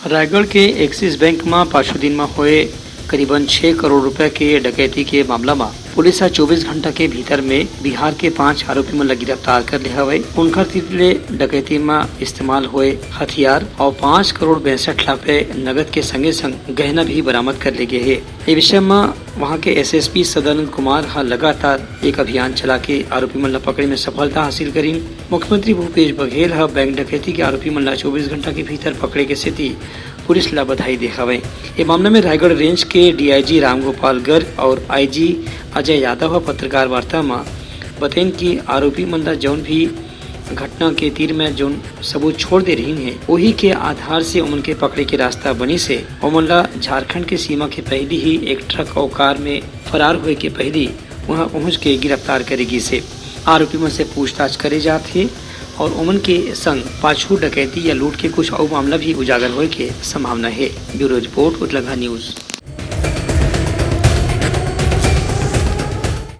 रायगढ़ के axis bank में पांचों दिन में हुए करीबन 6 करोड़ रुपए के डकैती के मामला में पुलिस 24 घंटा के भीतर में बिहार के 5 आरोपी मन गिरफ्तार कर लिया हुए। उनका तीसरे डकैती में इस्तेमाल हुए हथियार और 5 करोड़ 62 लाख रुपए नगद के संगे संग गहना भी बरामद कर ले गए है। इस विषय में वहाँ के एसएसपी सदानंद कुमार लगातार एक अभियान चला के आरोपी मन पकड़े में सफलता हासिल करी। मुख्यमंत्री भूपेश बघेल बैंक डकैती के आरोपी मन 24 घंटा के भीतर पकड़े के स्थिति पुलिस ला बधाई दे हवे। ये मामले में रायगढ़ रेंज के डीआईजी रामगोपाल गर्ग और आईजी अजय यादव पत्रकार वार्ता में बतैन कि आरोपी मन जौन भी घटना के तीर में जौन सबूत छोड़ दे रही है वही के आधार से उमन के पकड़े के रास्ता बनी से उमन झारखंड के सीमा के पहली ही एक ट्रक और कार में फरार हुए के पहली वहां पहुंच के गिरफ्तार करेगी से आरोपी मन से पूछताछ करे जाते और उमन के संग पाछू डकैती या लूट के कुछ और मामला भी उजागर होने के संभावना है। ब्यूरो रिपोर्ट उतलंघा न्यूज।